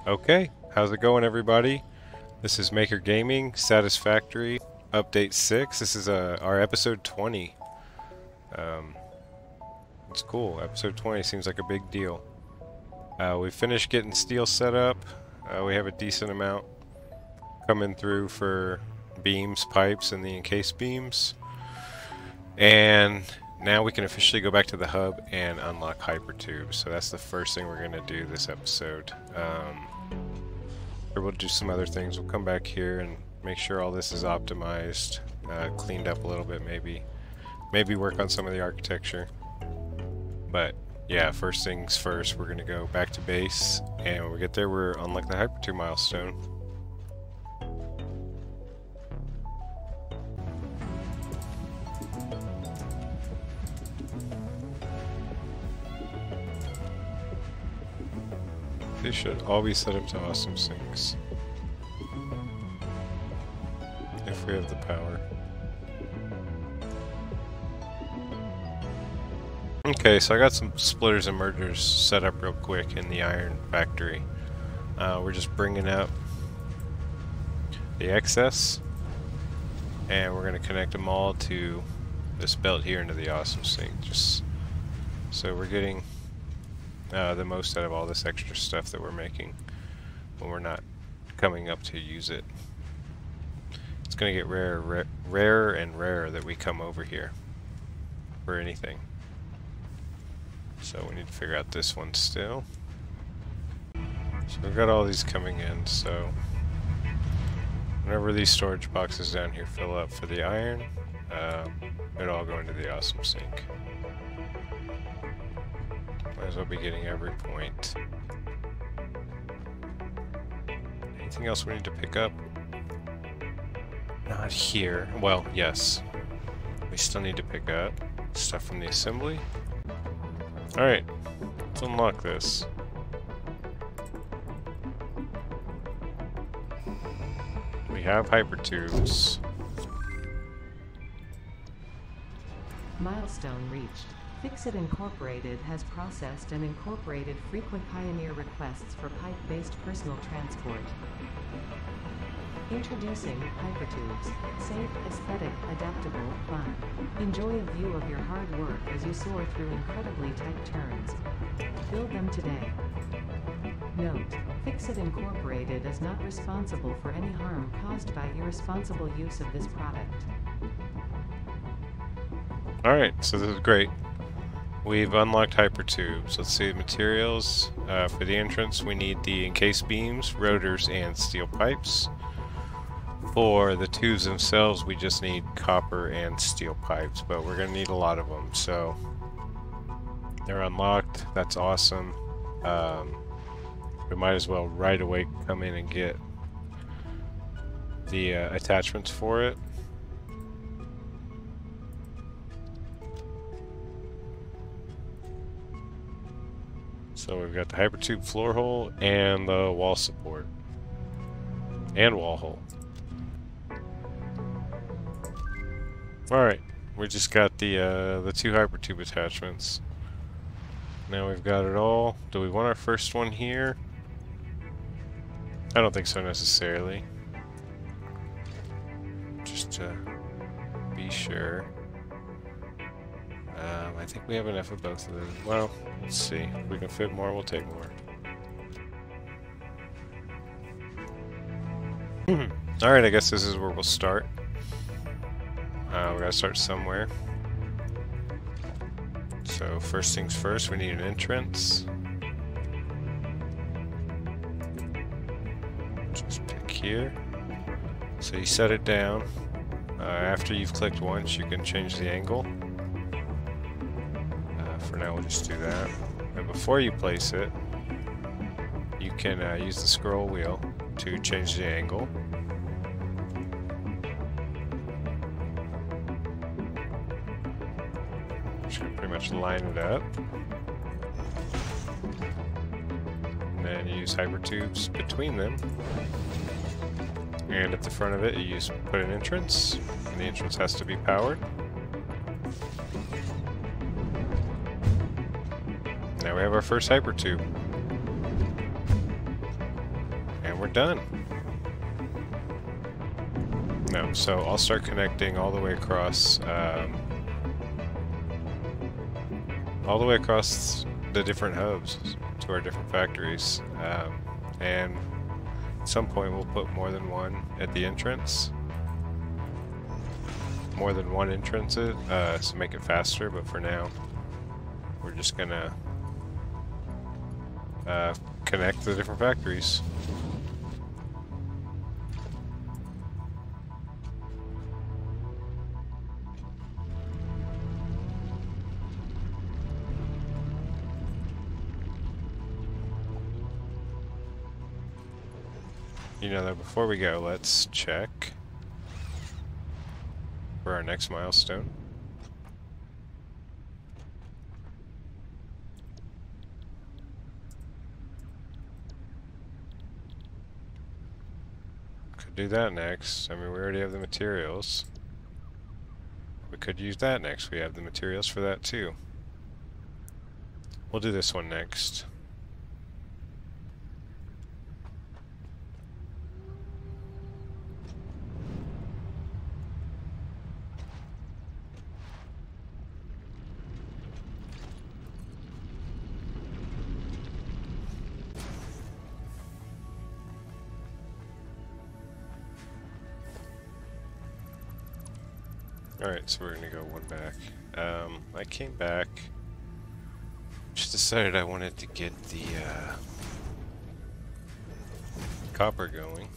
Okay, how's it going, everybody? This is Maker Gaming, Satisfactory, Update 6. This is our episode 20. It's cool. Episode 20 seems like a big deal. We finished getting steel set up. We have a decent amount coming through for beams, pipes, and the encased beams. And now we can officially go back to the hub and unlock Hypertubes. So that's the first thing we're going to do this episode. Or we'll do some other things. We'll come back here and make sure all this is optimized, cleaned up a little bit maybe. Maybe work on some of the architecture. But yeah, first things first, we're going to go back to base, and when we get there we're unlock the Hypertube milestone. They should all be set up to awesome sinks. If we have the power. Okay, so I got some splitters and mergers set up real quick in the iron factory. We're just bringing up the excess, and we're going to connect them all to this belt here into the awesome sink. Just so we're getting the most out of all this extra stuff that we're making when we're not coming up to use it. It's going to get rarer and rarer that we come over here for anything. So we need to figure out this one still. So we've got all these coming in, so whenever these storage boxes down here fill up for the iron, it'll all go into the awesome sink. Might as well be getting every point. Anything else we need to pick up? Not here. Well, yes. We still need to pick up stuff from the assembly. Alright, let's unlock this. We have Hypertubes. Milestone reached. Fixit Incorporated has processed and incorporated frequent Pioneer requests for pipe-based personal transport. Introducing Hypertubes. Safe, aesthetic, adaptable, fun. Enjoy a view of your hard work as you soar through incredibly tight turns. Build them today. Note: Fixit Incorporated is not responsible for any harm caused by irresponsible use of this product. Alright, so this is great. We've unlocked Hypertubes. Let's see the materials. For the entrance we need the encased beams, rotors, and steel pipes. For the tubes themselves we just need copper and steel pipes, but we're going to need a lot of them, so they're unlocked. That's awesome. We might as well right away come in and get the attachments for it. So we've got the Hypertube floor hole and the wall support and wall hole. Alright, we just got the two Hypertube attachments. Now we've got it all. Do we want our first one here? I don't think so necessarily. Just to be sure. I think we have enough of both of those. Well, let's see. If we can fit more, we'll take more. Alright, I guess this is where we'll start. We gotta start somewhere. So first things first, we need an entrance. Just pick here. So you set it down. After you've clicked once, you can change the angle. For now, we'll just do that. And before you place it, you can use the scroll wheel to change the angle. Just gonna pretty much line it up. And then you use Hypertubes between them. And at the front of it, you put an entrance, and the entrance has to be powered. Now we have our first Hypertube. we're done. No, so I'll start connecting all the way across the different hubs to our different factories, and at some point we'll put more than one at the entrance. More than one entrance to make it faster, but for now we're just gonna connect the different factories. You know that before we go, let's check for our next milestone. Could do that next. I mean, we already have the materials. We could use that next. We have the materials for that too. We'll do this one next. Alright, so we're gonna go one back. I came back, just decided I wanted to get the copper going.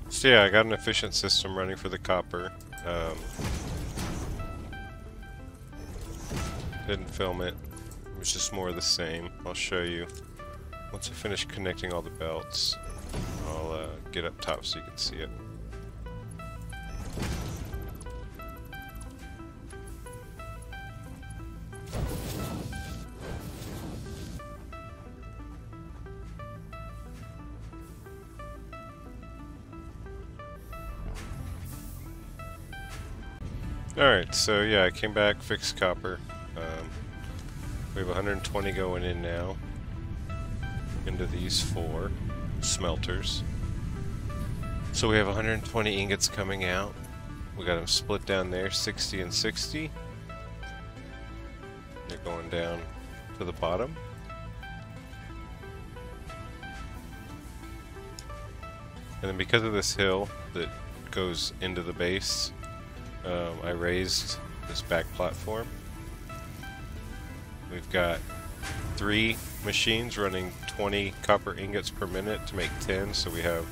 So yeah, I got an efficient system running for the copper. Didn't film it. It was just more of the same. I'll show you. Once I finish connecting all the belts, I'll get up top so you can see it. Alright, so yeah, I came back, fixed copper. We have 120 going in now into these 4 smelters. So we have 120 ingots coming out. We got them split down there, 60 and 60. They're going down to the bottom. And then because of this hill that goes into the base, I raised this back platform. We've got 3 machines running 20 copper ingots per minute to make 10, so we have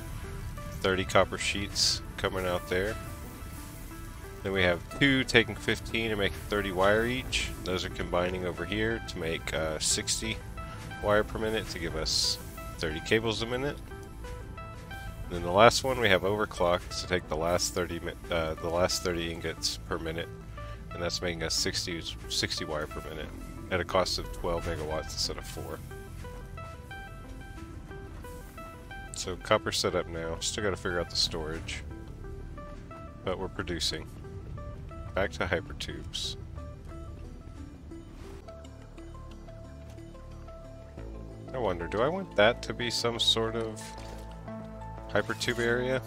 30 copper sheets coming out there. Then we have 2 taking 15 and making 30 wire each. Those are combining over here to make 60 wire per minute to give us 30 cables a minute. Then the last one we have overclocked to take the last 30 ingots per minute, and that's making us 60 wire per minute at a cost of 12 megawatts instead of 4. So copper set up now. Still got to figure out the storage, but we're producing. Back to hypertubes. I wonder, do I want that to be some sort of hypertube area?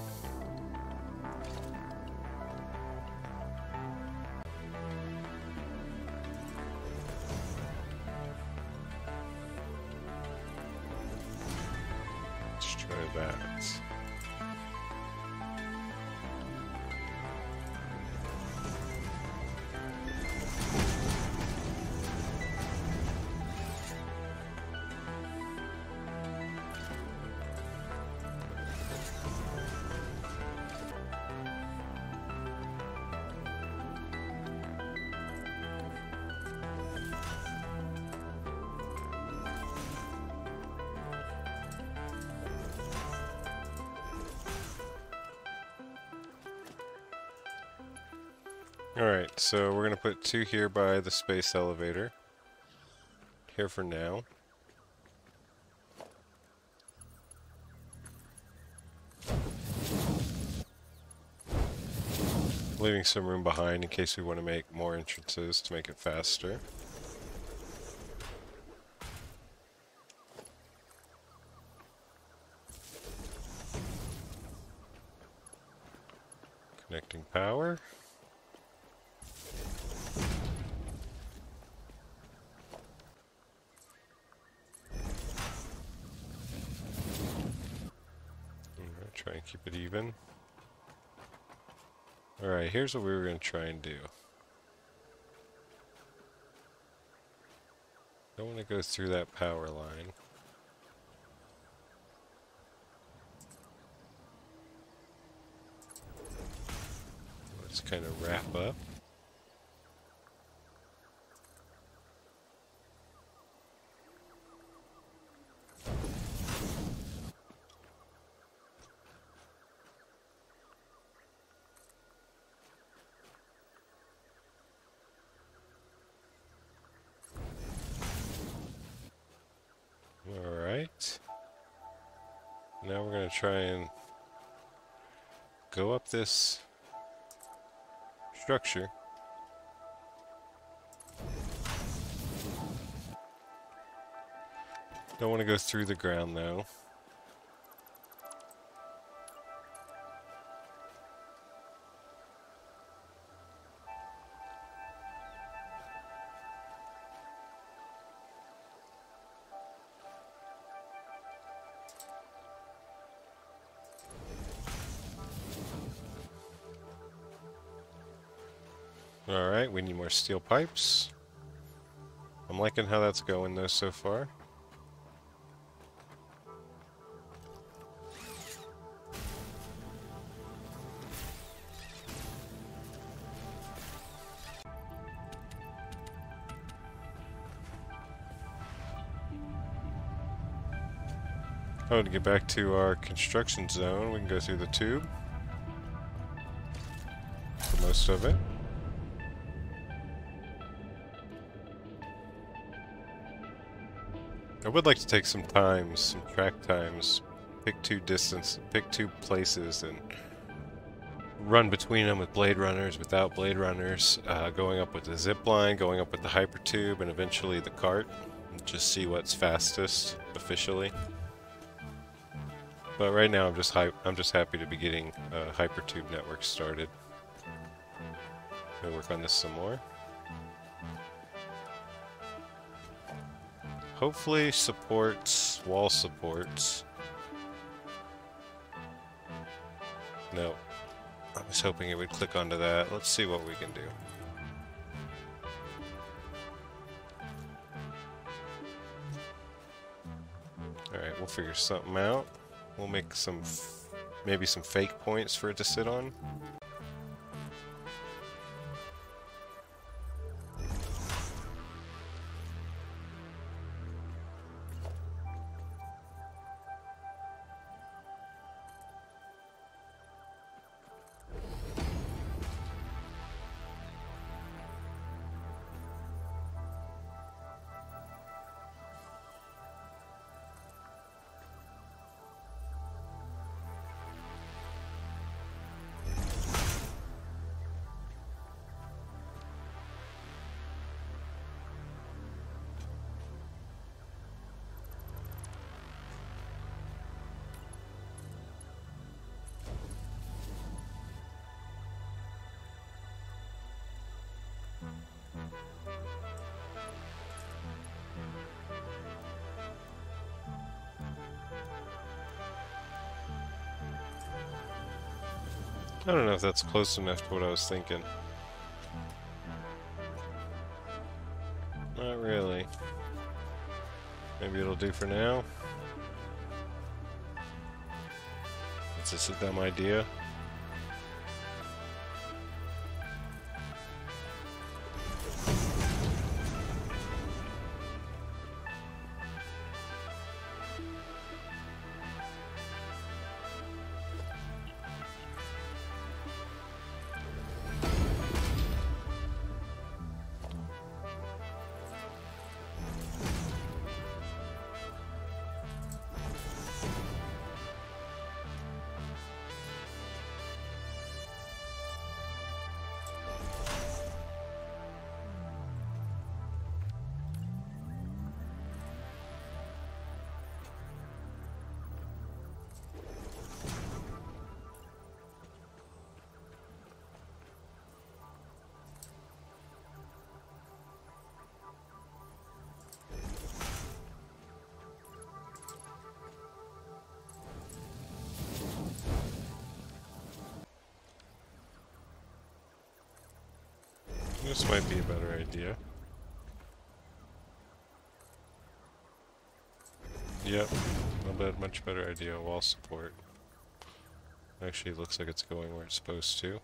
Let's try that. Alright, so we're going to put 2 here by the space elevator. here for now. Leaving some room behind in case we want to make more entrances to make it faster. Connecting power. Try and keep it even. Alright, here's what we were going to try and do. Don't want to go through that power line. Let's kind of wrap up. Alright. Now we're going to try and go up this structure. Don't want to go through the ground though. Alright, we need more steel pipes. I'm liking how that's going though so far. Oh, to get back to our construction zone, we can go through the tube. For most of it. I would like to take some times, some track times, pick two places and run between them with Blade Runners, without Blade Runners, going up with the zip line, going up with the Hypertube, and eventually the cart. And just see what's fastest officially. But right now I'm just happy to be getting Hypertube network started. Gonna work on this some more. Hopefully supports, wall supports. No. I was hoping it would click onto that. Let's see what we can do. Alright, we'll figure something out. We'll make some, maybe some fake points for it to sit on. I don't know if that's close enough to what I was thinking. Not really. Maybe it'll do for now. It's just a dumb idea. This might be a better idea. Yep, a much better idea. Wall support. Actually, it looks like it's going where it's supposed to.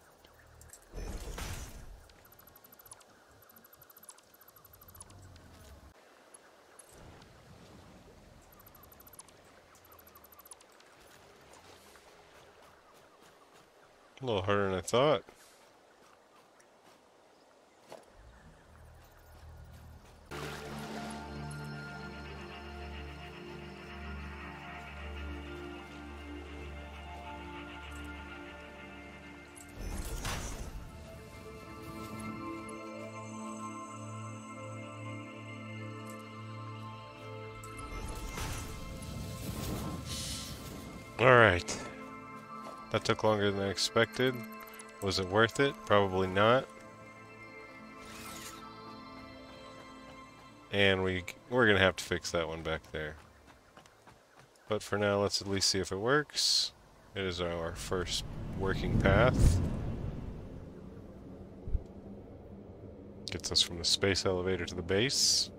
A little harder than I thought. Alright. That took longer than I expected. Was it worth it? Probably not. And we're gonna have to fix that one back there. But for now, let's at least see if it works. It is our first working path. Gets us from the space elevator to the base.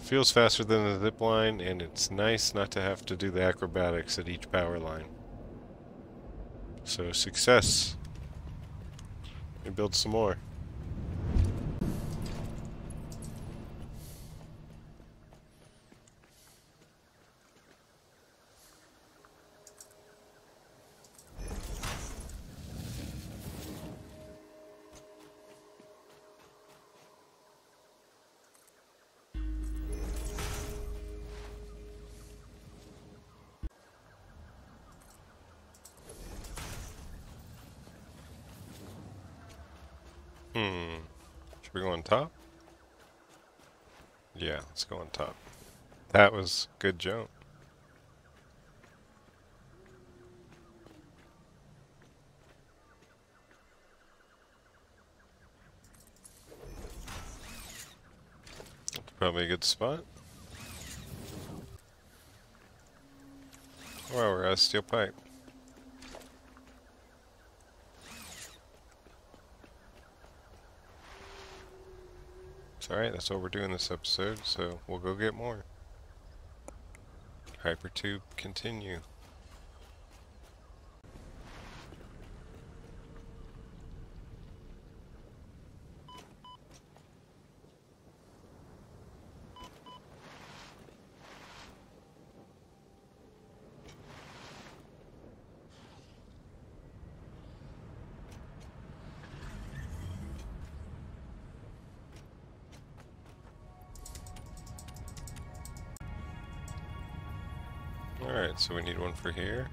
Feels faster than the zip line, and it's nice not to have to do the acrobatics at each power line. So, success. We build some more. Should we go on top? Yeah, let's go on top. That was a good jump. That's probably a good spot. Wow, we're out of steel pipe. Alright, that's what we're doing this episode, so we'll go get more. Hypertube, continue. Alright, so we need one for here.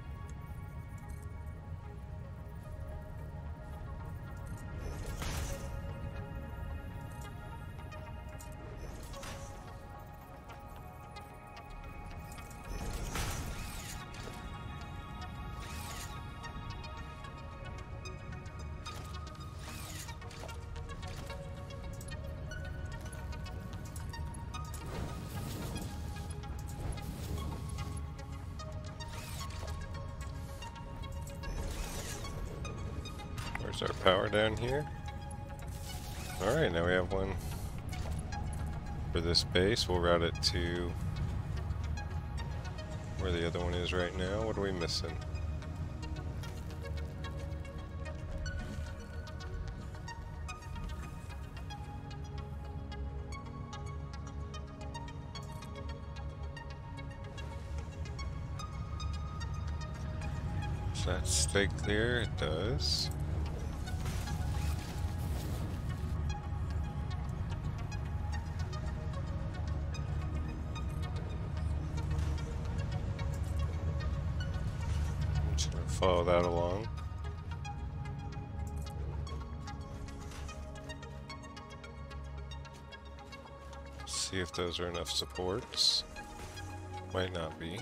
Where's our power down here? Alright, now we have one for this base. We'll route it to where the other one is right now. What are we missing? Does that stay clear? It does. Follow that along. See if those are enough supports. Might not be.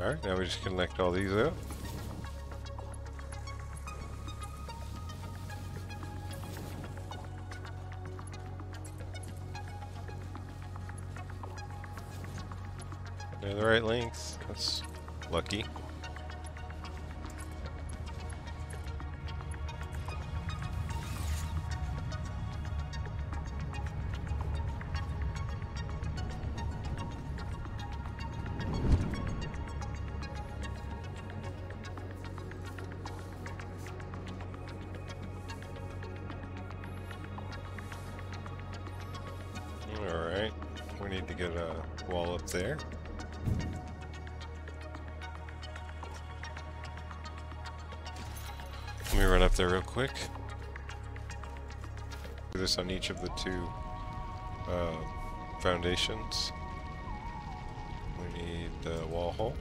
Alright, now we just connect all these up. They're the right length. That's lucky. Alright, we need to get a wall up there. Let me run up there real quick. Do this on each of the two foundations. We need the wall hole.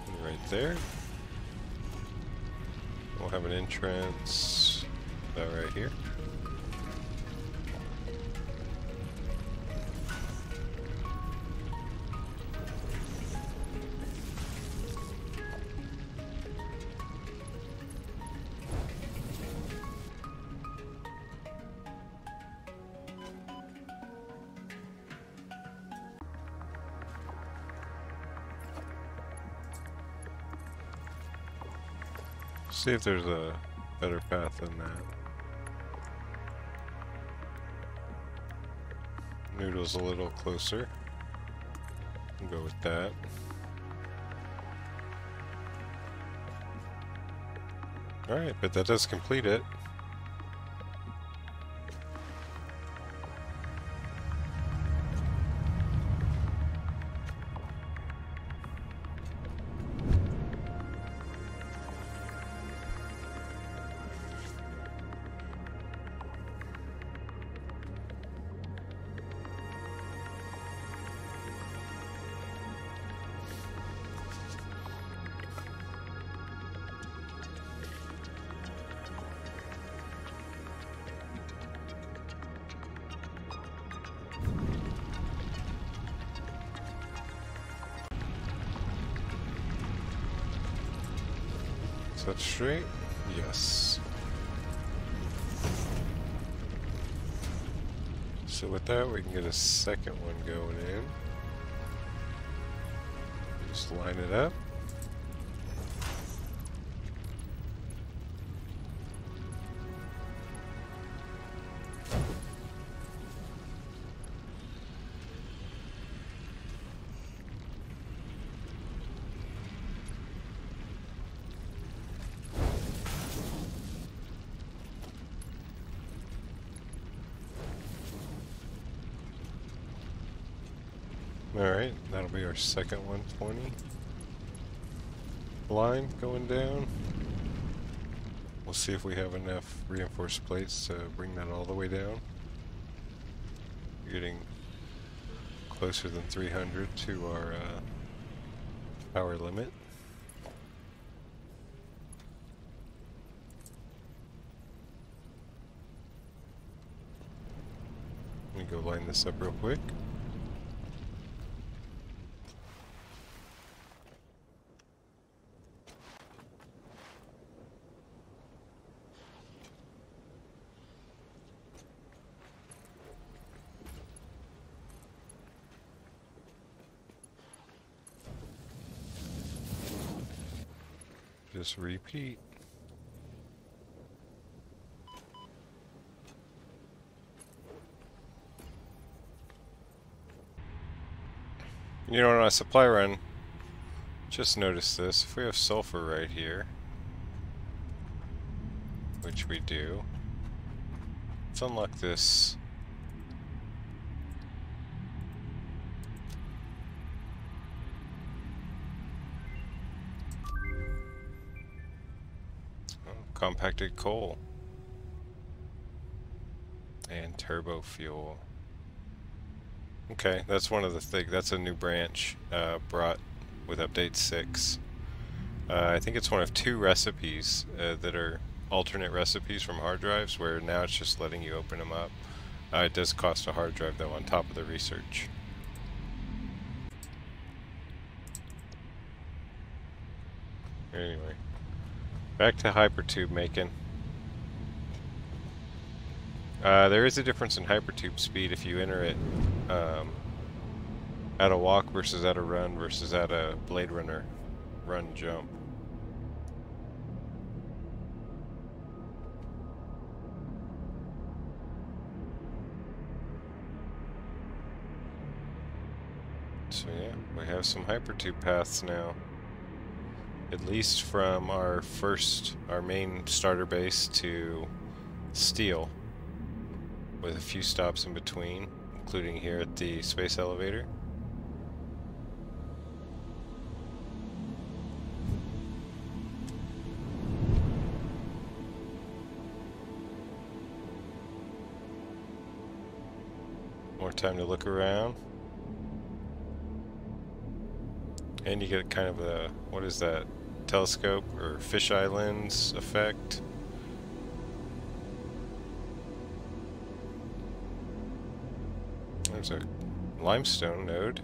And right there. We'll have an entrance about right here. See if there's a better path than that. Noodle's a little closer. We'll go with that. Alright, but that does complete it. Is that straight? Yes. So with that, we can get a second one going in. Just line it up. Alright, that'll be our second 120 line going down. We'll see if we have enough reinforced plates to bring that all the way down. We're getting closer than 300 to our power limit. Let me go line this up real quick. Just repeat. You know, on a supply run, just notice this. If we have sulfur right here, which we do, let's unlock this. Compacted coal and turbo fuel. Okay, that's one of the things. That's a new branch brought with update 6. I think it's one of 2 recipes that are alternate recipes from hard drives, where now it's just letting you open them up. It does cost a hard drive though on top of the research. Anyway, back to hypertube making. There is a difference in hypertube speed if you enter it at a walk versus at a run versus at a Blade Runner run jump. So yeah, we have some hypertube paths now. At least from our main starter base to Steel, with a few stops in between, including here at the space elevator. More time to look around. And you get kind of a, what is that, telescope or fisheye lens effect. There's a limestone node.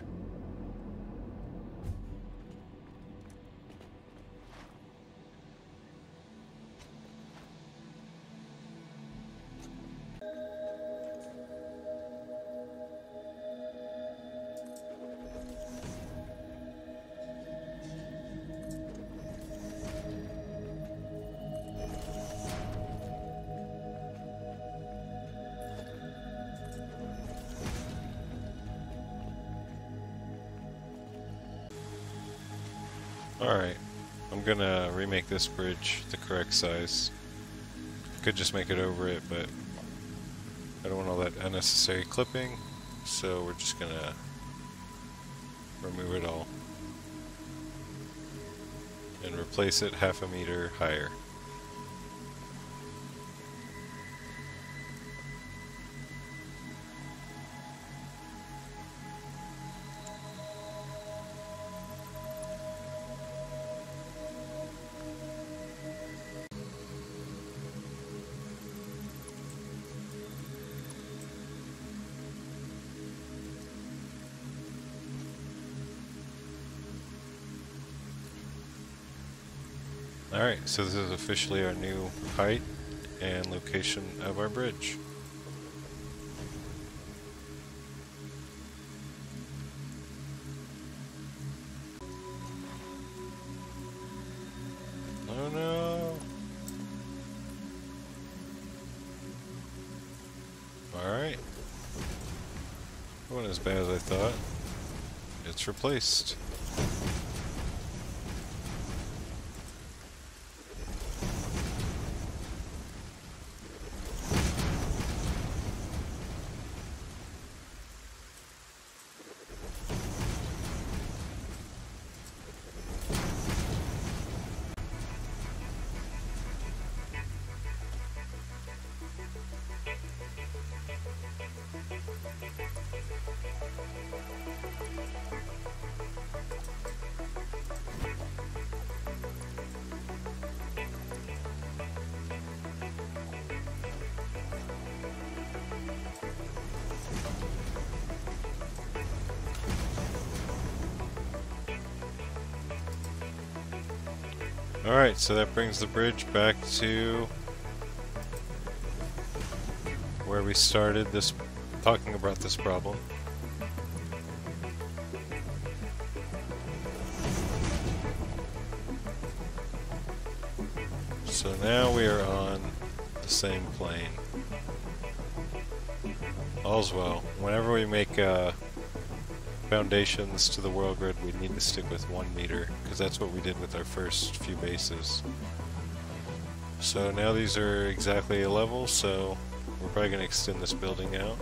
Alright, I'm gonna remake this bridge the correct size. Could just make it over it, but I don't want all that unnecessary clipping, so we're just gonna remove it all and replace it 1/2 meter higher. Alright, so this is officially our new height and location of our bridge. Oh no! Alright. It wasn't as bad as I thought. It's replaced. Alright, so that brings the bridge back to where we started this, talking about this problem. So now we are on the same plane. All's well. Whenever we make foundations to the world grid, we need to stick with 1 meter, because that's what we did with our first few bases. So now these are exactly a level, so we're probably going to extend this building out.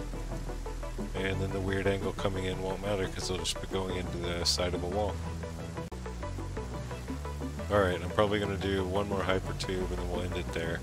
And then the weird angle coming in won't matter, because it'll just be going into the side of a wall. Alright, I'm probably going to do one more hypertube and then we'll end it there.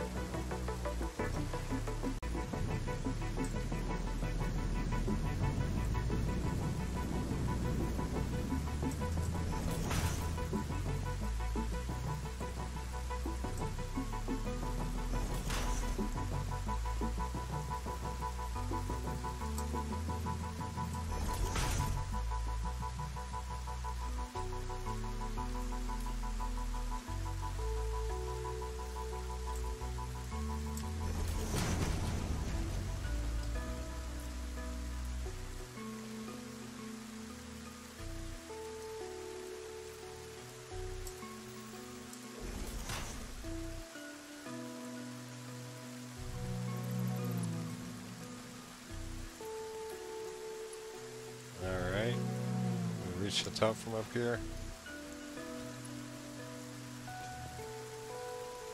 reach the top from up here?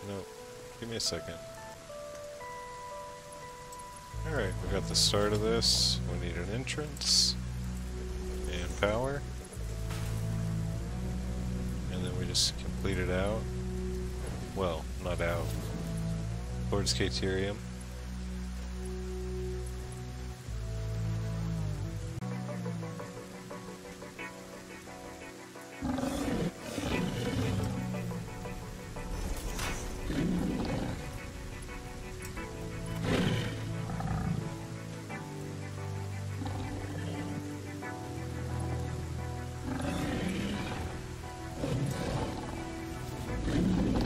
No. Give me a second. Alright, we got the start of this. We need an entrance. And power. And then we just complete it out. Well, not out. Towards Caterium.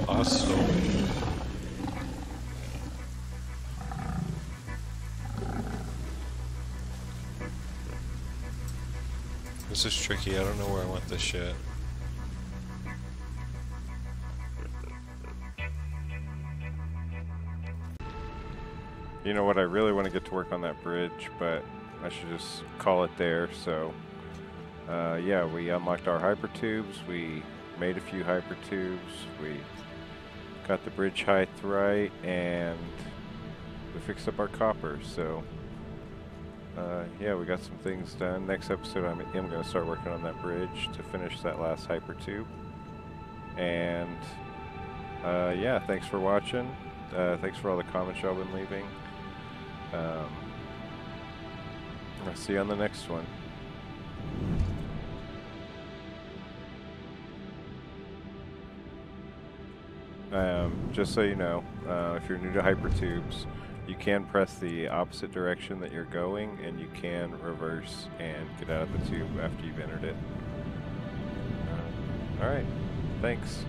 Awesome. This is tricky, I don't know where I want this shit. You know what, I really want to get to work on that bridge, but I should just call it there, so... yeah, we unlocked our hypertubes, we made a few hypertubes, we got the bridge height right, and we fixed up our copper, so... yeah, we got some things done. Next episode I am going to start working on that bridge to finish that last hypertube. And yeah, thanks for watching. Thanks for all the comments y'all been leaving. I'll see you on the next one. Just so you know, if you're new to hypertubes, you can press the opposite direction that you're going, and you can reverse and get out of the tube after you've entered it. Alright, thanks.